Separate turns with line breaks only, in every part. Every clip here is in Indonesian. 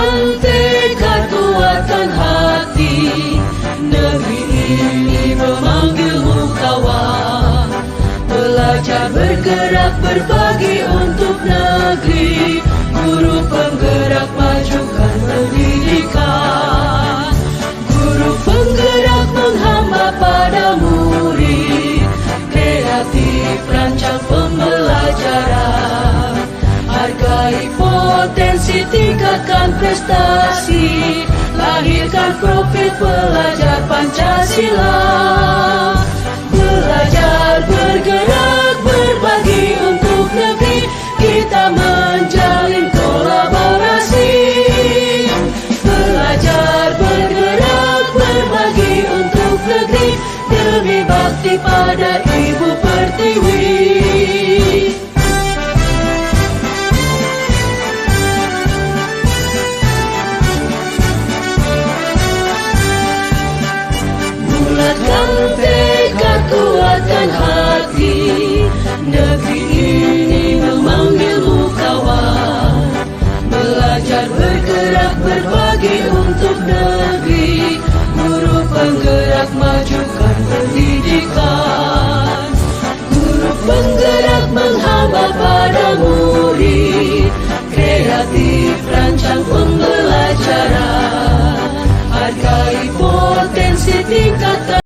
Bulatkan tekad kuatkan hati, negeri ini memanggilmu kawan. Belajar bergerak berbagi untuk negeri, guru penggerak majukan pendidikan. Guru penggerak menghamba pada murid, kreatif rancang pembelajaran. Hargai potensi, tingkatkan prestasi, lahirkan profil pelajar Pancasila. Belajar, bergerak, berbagi untuk negeri, kita menjalin kolaborasi. Belajar, bergerak, berbagi untuk negeri, demi bakti pada Ibu Pertiwi. Bulatkan tekad kuatkan hati, negeri ini memanggilmu kawan. Belajar bergerak berbagi untuk negeri, guru penggerak majukan pendidikan. Guru penggerak menghamba pada murid, kreatif rancang pembelajaran. Hargai potensi, tingkatkan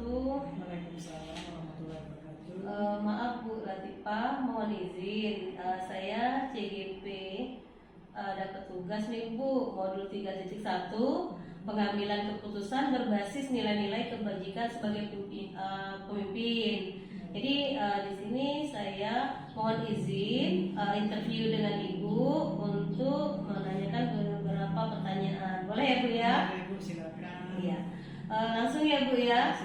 Waalaikumsalam warahmatullahi wabarakatuh.
Maaf Bu Latifah, mohon izin saya CGP dapat tugas nih Bu, modul 3.1 pengambilan keputusan berbasis nilai-nilai kebajikan sebagai pemimpin. Jadi di sini saya mohon izin interview dengan Ibu untuk menanyakan beberapa pertanyaan. Boleh ya Bu ya?
Boleh Bu, silakan.
Iya. Langsung ya Bu ya.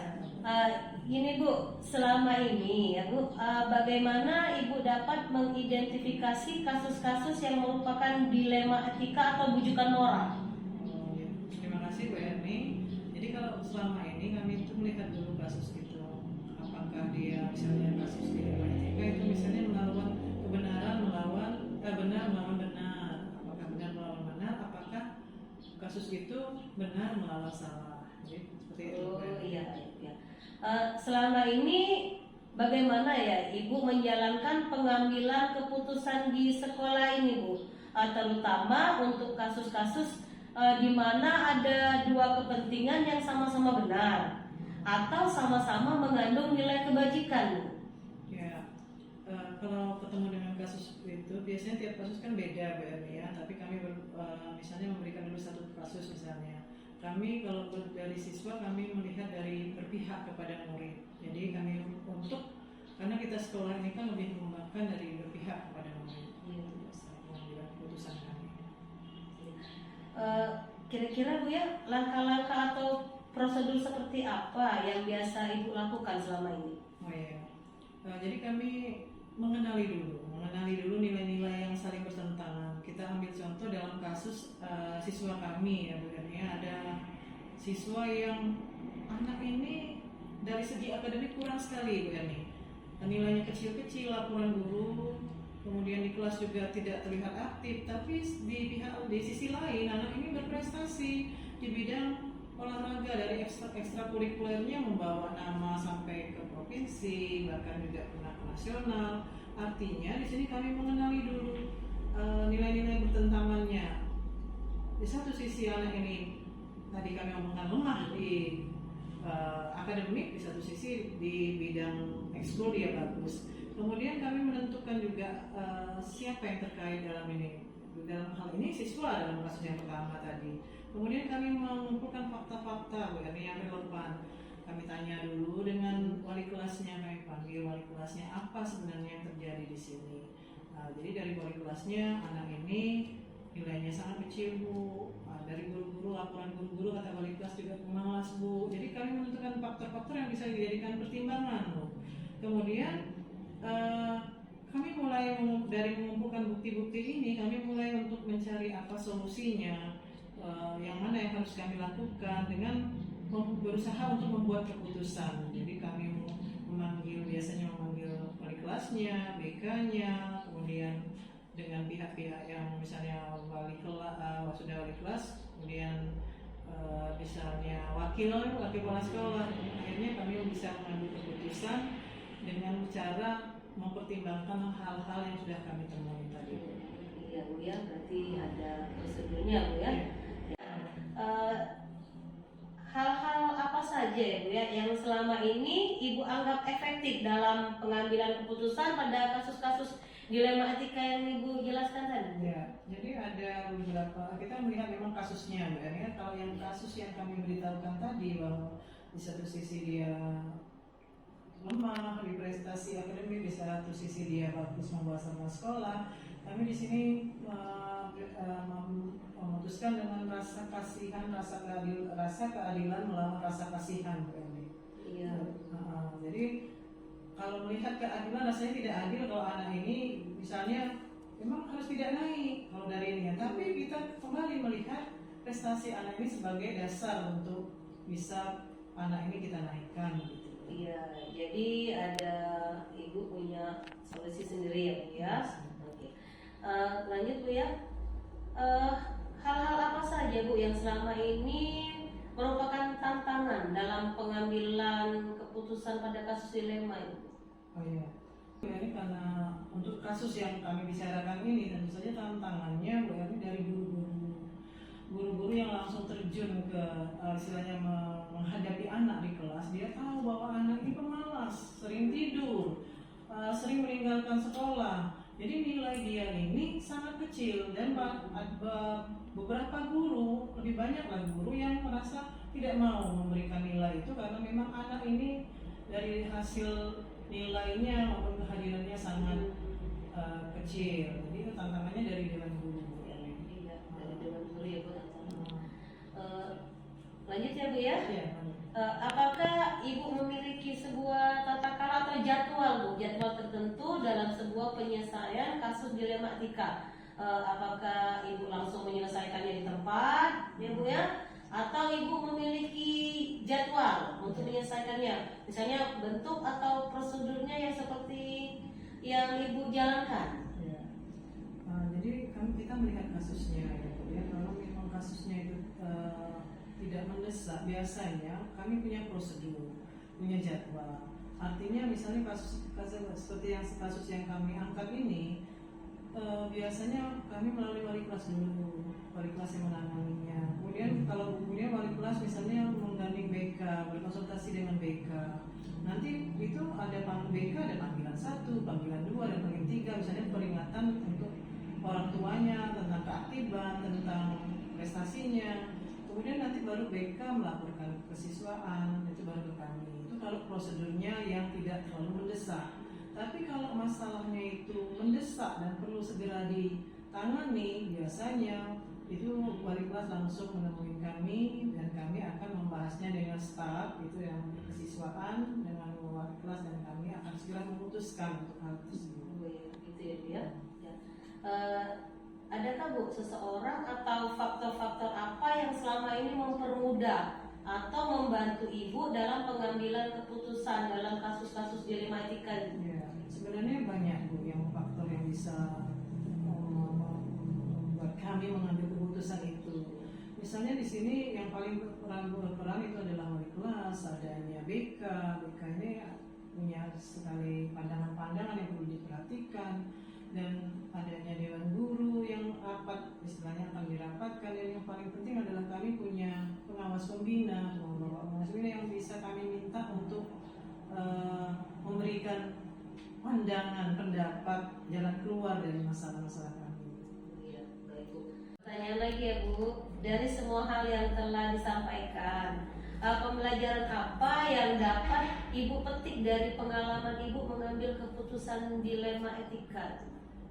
Gini Bu, selama ini ya Bu, bagaimana Ibu dapat mengidentifikasi kasus-kasus yang merupakan dilema etika atau bujukan moral?
Ya. Terima kasih Bu Erni. Jadi kalau selama ini kami itu melihat dulu kasus itu, apakah dia misalnya kasus dilema etika itu misalnya melawan kebenaran, benar melawan benar, apakah benar melawan benar, apakah kasus itu benar melawan salah. Jadi seperti itu.
Oh iya. Selama ini bagaimana ya Ibu menjalankan pengambilan keputusan di sekolah ini Bu, terutama untuk kasus-kasus di mana ada dua kepentingan yang sama-sama benar atau sama-sama mengandung nilai kebajikan Bu?
Ya, kalau ketemu dengan kasus itu biasanya tiap kasus kan beda Bu Erni ya, tapi kami misalnya memberikan dulu satu kasus misalnya. Kami kalau dari siswa kami melihat dari berpihak kepada murid. Jadi kami karena kita sekolah ini kan lebih mengembangkan dari berpihak kepada murid. Pengambilan keputusan kami.
Kira-kira Bu ya, langkah-langkah atau prosedur seperti apa yang biasa Ibu lakukan selama ini?
Oh ya, jadi kami mengenali dulu nilai-nilai yang saling bertentangan. Kita ambil contoh dalam kasus siswa kami ya Bu Erni, ada siswa yang anak ini dari segi akademik kurang sekali Bu Erni. Nilainya kecil-kecil, laporan guru, kemudian di kelas juga tidak terlihat aktif, tapi di sisi lain anak ini berprestasi di bidang olahraga, dari ekstrakurikulernya membawa nama sampai ke provinsi, bahkan juga pernah ke nasional. Artinya di sini kami mengenali dulu nilai-nilai bertentangannya. Di satu sisi anak ini tadi kami omongkan lemah di akademik, di satu sisi di bidang ekskul dia bagus. Kemudian kami menentukan juga siapa yang terkait dalam ini. Dalam hal ini siswa dalam kasus yang pertama tadi. Kemudian kami mengumpulkan fakta-fakta yang relevan. Kami tanya dulu dengan wali kelasnya, kami panggil wali kelasnya apa sebenarnya yang terjadi di sini. Jadi dari wali kelasnya anak ini nilainya sangat kecil Bu. Dari guru-guru, laporan guru-guru kata wali kelas juga malas Bu. Jadi kami menentukan faktor-faktor yang bisa dijadikan pertimbangan Bu. Kemudian kami mulai dari mengumpulkan bukti-bukti ini, kami mulai untuk mencari apa solusinya, yang mana yang harus kami lakukan dengan berusaha untuk membuat keputusan. Jadi kami biasanya memanggil wali kelasnya, BK-nya, kemudian dengan pihak-pihak yang misalnya sudah wali kelas, kemudian misalnya wakil kepala sekolah. Akhirnya kami bisa mengambil keputusan dengan cara mempertimbangkan hal-hal yang sudah kami temui tadi.
Iya Bu ya, berarti ada prosedurnya Bu ya. Hal-hal apa saja ya Bu ya yang selama ini Ibu anggap efektif dalam pengambilan keputusan pada kasus-kasus dilema etika yang Ibu jelaskan tadi?
Ya, jadi ada beberapa, kita melihat memang kasusnya Bu ya. Kalau yang kasus yang kami beritahukan tadi bahwa di satu sisi dia lemah di prestasi akademik, di satu sisi dia bagus membawa sama sekolah, kami di sini memutuskan dengan rasa kasihan, rasa keadilan melawan rasa kasihan Bu.
Iya.
Jadi kalau melihat keadilan, rasanya tidak adil kalau anak ini misalnya memang harus tidak naik kalau dari ini, tapi kita kembali melihat prestasi anak ini sebagai dasar untuk bisa anak ini kita naikkan gitu.
Iya, jadi ada Ibu punya solusi sendiri ya Bu ya. Oke. Lanjut Bu ya. Hal-hal apa saja Bu yang selama ini merupakan tantangan dalam pengambilan keputusan pada kasus dilema ini?
Oh iya. Ini karena untuk kasus yang kami bicarakan ini tentu saja tantangannya berarti dari guru-guru yang langsung terjun ke istilahnya menghadapi anak di kelas. Dia tahu bahwa anak ini pemalas, sering tidur, sering meninggalkan sekolah. Jadi nilai dia ini sangat kecil dan beberapa guru, lebih banyaklah guru yang merasa tidak mau memberikan nilai itu karena memang anak ini dari hasil nilainya maupun kehadirannya sangat kecil. Jadi itu tantangannya dari dewan guru.
Iya, dari dewan guru ya Bu. Lanjut ya Bu ya.
Iya.
Apakah Ibu memiliki sebuah tata cara atau jadwal tertentu dalam sebuah penyelesaian kasus dilema etika? Apakah Ibu langsung menyelesaikannya di tempat ya Bu ya? Atau Ibu memiliki jadwal untuk menyelesaikannya, misalnya bentuk atau prosedurnya yang seperti yang Ibu jalankan?
Ya. Jadi kita melihat kasusnya ya. Kalau memang kasusnya itu tidak mendesak, biasanya kami punya prosedur, punya jadwal. Artinya misalnya kasus seperti kasus yang kami angkat ini, biasanya kami melalui wali kelas dulu, wali kelas yang menanganinya. Kemudian wali kelas misalnya menggandeng BK, berkonsultasi dengan BK. Nanti itu ada BK, ada panggilan 1, panggilan 2, dan panggilan 3, misalnya peringatan untuk orang tuanya tentang keaktifan, tentang prestasinya. Kemudian nanti baru BK melaporkan kesiswaan, itu baru ke kami. Itu kalau prosedurnya yang tidak terlalu mendesak. Tapi kalau masalahnya itu mendesak dan perlu segera ditangani, biasanya itu wali kelas langsung menemui kami dan kami akan membahasnya dengan staf itu yang kesiswaan dengan wali kelas, dan kami akan segera memutuskan untuk hal tersebut.
Gitu ya Bu ya. Adakah Bu seseorang atau faktor-faktor apa yang selama ini mempermudah atau membantu Ibu dalam pengambilan keputusan dalam kasus-kasus dilema etika ini?
Ya, sebenarnya banyak Bu yang faktor yang bisa membuat kami mengambil keputusan itu. Misalnya di sini yang paling berperan itu adalah wali kelas, adanya BK. BK ini punya sekali pandangan-pandangan yang perlu diperhatikan, dan adanya dewan guru yang istilahnya akan dirapatkan, dan yang paling penting adalah kami punya pengawas pembina yang bisa kami minta untuk memberikan pandangan, pendapat, jalan keluar dari masalah-masalah kami.
Iya, baik Bu. Pertanyaan lagi ya Bu, dari semua hal yang telah disampaikan, pembelajaran apa yang dapat Ibu petik dari pengalaman Ibu mengambil keputusan dilema etika?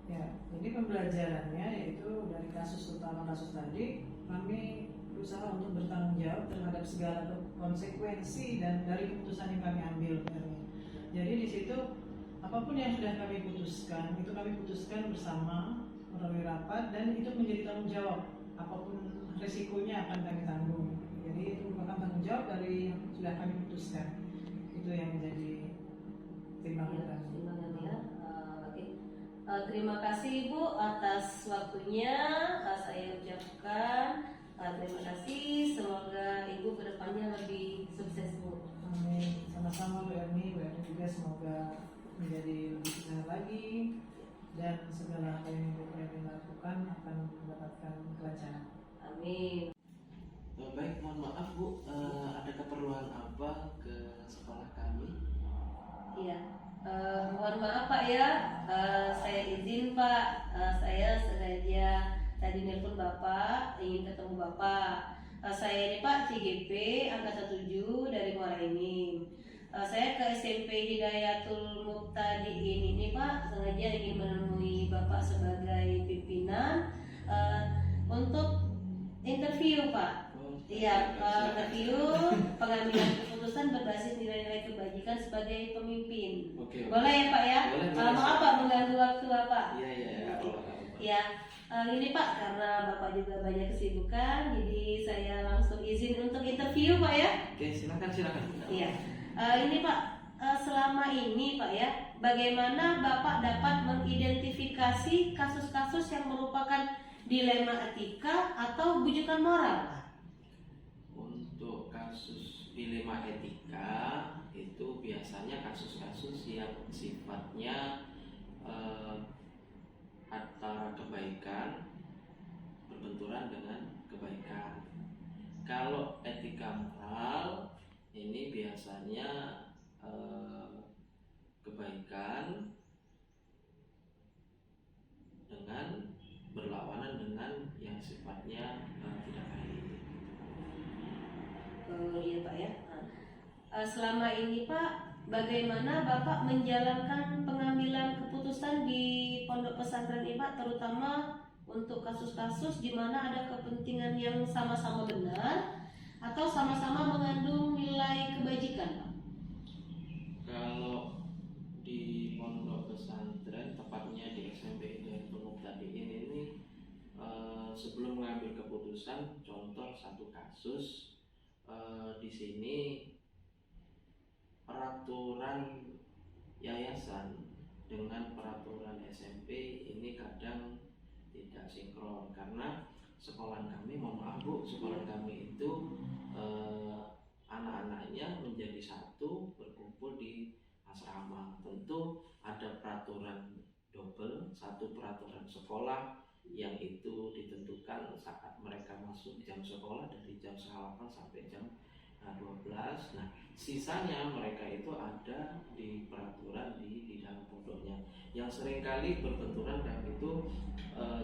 Ya, jadi pembelajarannya yaitu dari kasus utama kasus tadi, kami berusaha untuk bertanggung jawab terhadap segala konsekuensi dan dari keputusan yang kami ambil. Jadi di situ apapun yang sudah kami putuskan, itu kami putuskan bersama melalui rapat, dan itu menjadi tanggung jawab. Apapun resikonya akan kami tanggung. Jadi Jadi itu merupakan tanggung jawab dari yang sudah kami putuskan. Itu yang menjadi timbangan kami.
Timbangan ya. Oke. Terima kasih Ibu atas waktunya. Saya ucapkan terima kasih. Semoga Ibu kedepannya lebih sukses Bu.
Amin. Sama-sama Bu Erni juga semoga menjadi lebih sukses lagi dan segala apa yang Bu Erni lakukan akan mendapatkan kelancaran.
Amin.
Baik, mohon maaf Bu, ada keperluan apa ke sekolah kami?
Iya. Mohon maaf Pak ya. Saya izin Pak. Saya sengaja tadi nelpon Bapak, ingin ketemu Bapak. Saya ini Pak CGP angkatan 7 dari Muara Enim. Saya ke SMP Hidayatul Muqtadiin ini Pak, sengaja ingin menemui Bapak sebagai pimpinan untuk interview Pak. Iya, interview pengambilan keputusan berbasis nilai-nilai kebajikan sebagai pemimpin.
Oke.
Boleh ya Pak ya?
Boleh.
Maaf Pak mengganggu waktu Bapak.
Iya.
Ya, ini Pak karena Bapak juga banyak kesibukan, jadi saya langsung izin untuk interview Pak ya.
Oke, silakan.
Iya, ini Pak, selama ini Pak ya, bagaimana Bapak dapat mengidentifikasi kasus-kasus yang merupakan dilema etika atau bujukan moral Pak?
Untuk kasus dilema etika itu biasanya kasus-kasus yang sifatnya antara kebaikan berbenturan dengan kebaikan. Kalau etika moral ini biasanya kebaikan dengan berlawanan dengan yang sifatnya tidak baik.
Iya Pak ya. Selama ini Pak, bagaimana Bapak menjalankan pengambilan keputusan di pondok pesantren ini Pak, terutama untuk kasus-kasus di mana ada kepentingan yang sama-sama benar atau sama-sama mengandung nilai kebajikan Pak?
Kalau di pondok pesantren, tepatnya di SMP Hidayatul Muqtadiin ini, sebelum mengambil keputusan, contoh satu kasus di sini peraturan yayasan dengan peraturan SMP ini kadang tidak sinkron karena sekolah kami, mohon maaf Bu, sekolah kami itu anak-anaknya menjadi satu berkumpul di asrama. Tentu ada peraturan double, satu peraturan sekolah yang itu ditentukan saat mereka masuk jam sekolah dari jam 8 sampai jam 12. Nah, sisanya mereka itu ada di peraturan di dalam pondoknya yang seringkali berbenturan. Dan itu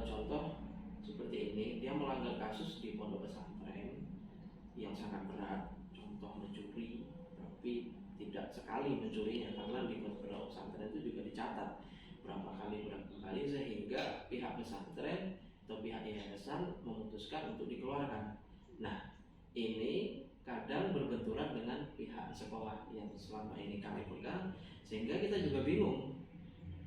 contoh seperti ini, dia melanggar kasus di pondok pesantren yang sangat berat, contoh mencuri, tapi tidak sekali mencurinya karena di beberapa pesantren itu juga dicatat berapa kali sehingga pihak pesantren atau pihak yayasan memutuskan untuk dikeluarkan. Nah, ini kadang berbenturan dengan pihak sekolah yang selama ini kami pegang, sehingga kita juga bingung.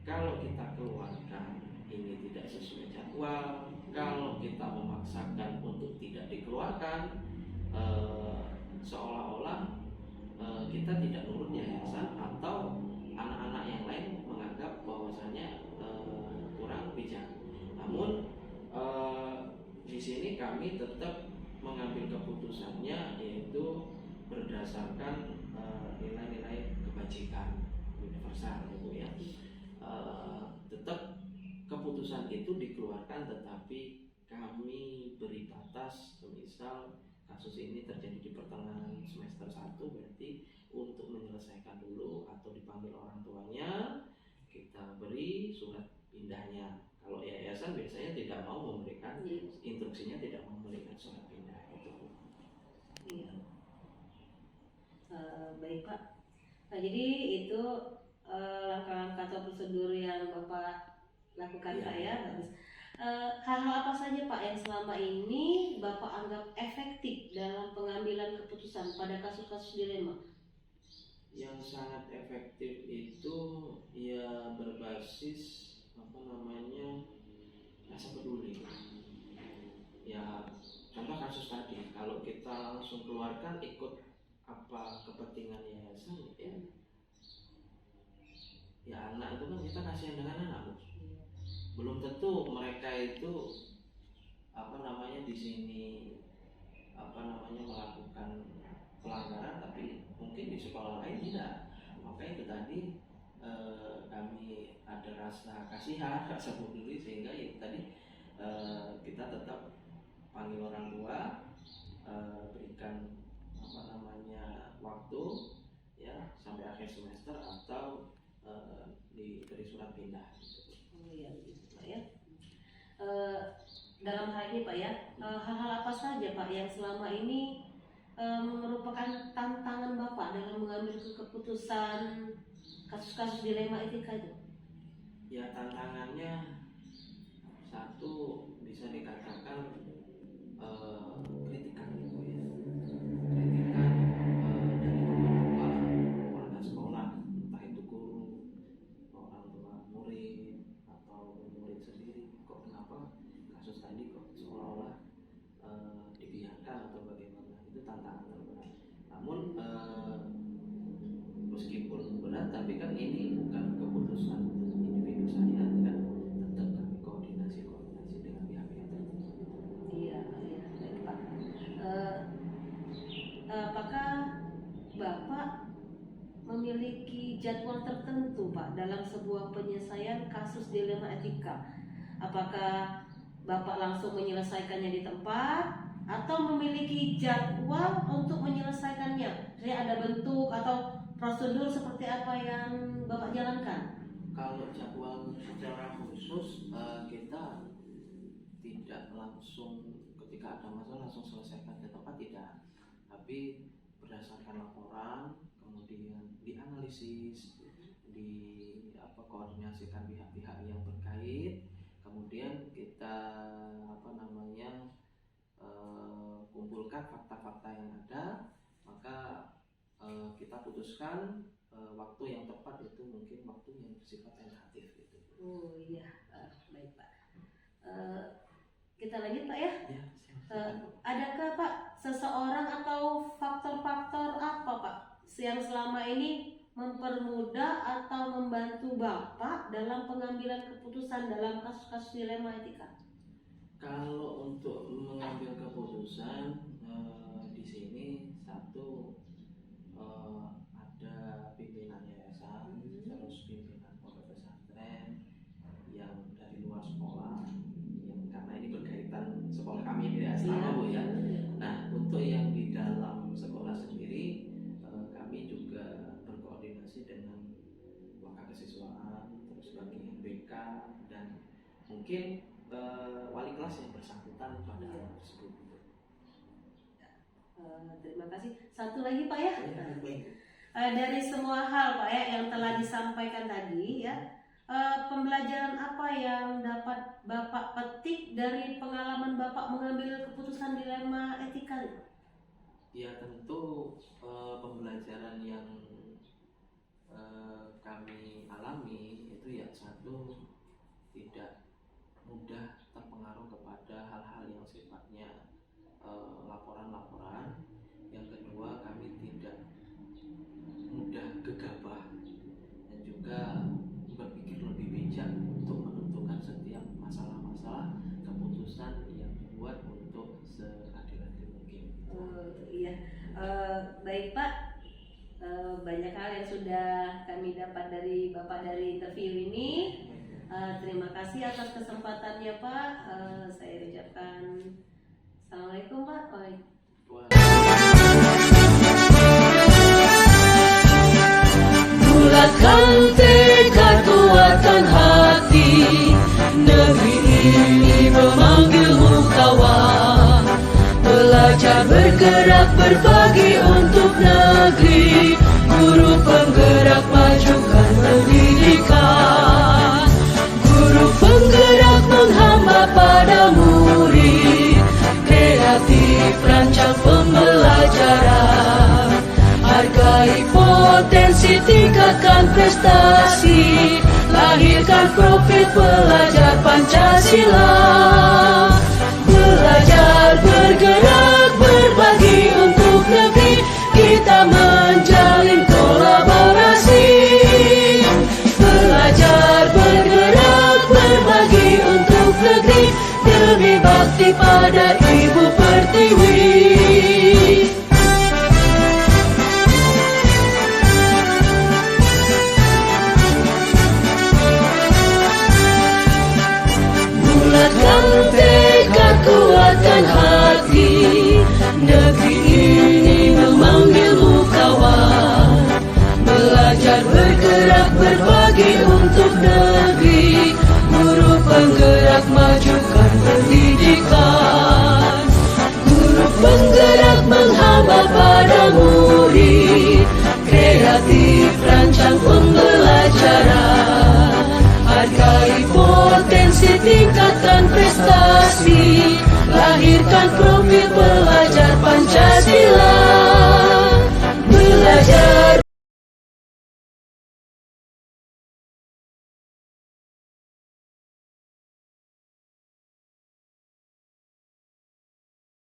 Kalau kita keluarkan ini tidak sesuai jadwal, kalau kita memaksakan untuk tidak dikeluarkan, seolah-olah kita tidak nurut yayasan atau anak-anak yang lain menganggap bahwasanya kurang bijak. Namun di sini kami tetap mengambil keputusannya yaitu berdasarkan nilai-nilai kebajikan universal, Bu ya. Tetap keputusan itu dikeluarkan, tetapi kami beri batas. Misal kasus ini terjadi di pertengahan semester 1, berarti untuk menyelesaikan dulu atau dipanggil orang tuanya, kita beri surat pindahnya. Kalau yayasan biasanya tidak mau memberikan, instruksinya tidak mau memberikan surat pindah itu.
Iya. Baik Pak. Nah, jadi itu langkah-langkah atau prosedur yang Bapak lakukan Pak ya. Bagus. Hal-hal apa saja Pak yang selama ini Bapak anggap efektif dalam pengambilan keputusan pada kasus-kasus dilema?
Yang sangat efektif itu ya berbasis rasa peduli. Ya contoh kasus tadi, kalau kita langsung keluarkan ikut apa kepentingan yayasan, ya anak itu kan kita kasihan dengan anak, Bu. Belum tentu mereka itu di sini melakukan pelanggaran, tapi mungkin di sekolah lain tidak. Maka itu tadi kami ada rasa kasihan, rasa peduli, sehingga itu tadi kita tetap panggil orang tua, berikan waktu ya sampai akhir semester atau diberi surat pindah.
Oh iya, gitu Pak ya. Dalam hal ini Pak ya, hal-hal apa saja Pak yang selama ini merupakan tantangan Bapak dalam mengambil keputusan kasus-kasus dilema etika itu?
Ya, tantangannya satu bisa dikatakan kritikan gitu ya, kritikan dari beberapa warga sekolah, entah itu guru, orang tua murid, atau murid sendiri. Kok kenapa kasus tadi kok seolah-olah dibiarkan atau bagaimana? Itu tantangan berat. Namun meskipun berat, tapi kan ini bukan keputusan individu saya, kan tetap kami koordinasi dengan pihak-pihak tertentu.
Iya, baik Pak. Apakah Bapak memiliki jadwal tertentu Pak dalam sebuah penyelesaian kasus dilema etika? Apakah Bapak langsung menyelesaikannya di tempat atau memiliki jadwal untuk menyelesaikannya? Jadi ada bentuk atau prosedur seperti apa yang Bapak jalankan?
Kalau jadwal secara khusus kita tidak langsung ketika ada masalah langsung selesaikan di tempat, tidak. Tapi berdasarkan laporan, kemudian dianalisis, koordinasikan pihak-pihak yang terkait, kemudian kita kumpulkan fakta-fakta yang ada, maka kita putuskan waktu yang tepat itu mungkin waktu yang bersifat tentatif gitu.
Oh iya, baik Pak. Kita lanjut Pak ya. Adakah Pak seseorang atau faktor-faktor apa Pak yang selama ini mempermudah atau membantu Bapak dalam pengambilan keputusan dalam kasus-kasus dilema etika?
Kalau untuk mengambil keputusan di sini satu ada pimpinan yayasan, terus pimpinan pondok pesantren yang dari luar sekolah, yang karena ini berkaitan sekolah kami di asrama Bu ya. Nah, untuk yang di dalam sekolah sendiri kami juga berkoordinasi dengan wakil kesiswaan, terus bagian BK, dan mungkin wali kelas yang bersangkutan pada hal tersebut.
Terima kasih. Satu lagi Pak ya. Dari semua hal Pak ya yang telah disampaikan tadi ya, pembelajaran apa yang dapat Bapak petik dari pengalaman Bapak mengambil keputusan dilema etika?
Ya, tentu pembelajaran yang kami alami itu ya, satu, tidak mudah terpengaruh kepada hal-hal yang sifatnya laporan-laporan. Yang kedua, kami tidak mudah gegabah dan juga berpikir lebih bijak untuk menentukan setiap masalah-masalah keputusan yang dibuat untuk seadil-adil mungkin.
Iya, baik Pak. Banyak hal yang sudah kami dapat dari Bapak dari interview ini. Terima kasih atas kesempatannya Pak. Saya ucapkan Assalamualaikum Pak.
Bulatkan tekad, kuatkan hati, negeri ini memanggilmu kawan. Belajar bergerak berbagi untuk negeri, guru penggerak majukan pendidikan. Guru penggerak menghamba pada murid, kreatif rancang pembelajaran. Hargai potensi, tingkatkan prestasi, lahirkan profil pelajar Pancasila. Belajar bergerak berbagi untuk negeri, kita menjalin kolaborasi. Belajar bergerak berbagi untuk negeri, demi bakti pada Ibu Pertiwi. Bulatkan tekad, kuatkan hati, negeri ini memanggilmu kawan. Belajar bergerak berbagi untuk negeri, guru penggerak majukan pendidikan. Guru penggerak menghamba pada murid, kreatif rancang pembelajaran. Hargai potensi, tingkatkan prestasi, lahirkan profil pelajar Pancasila.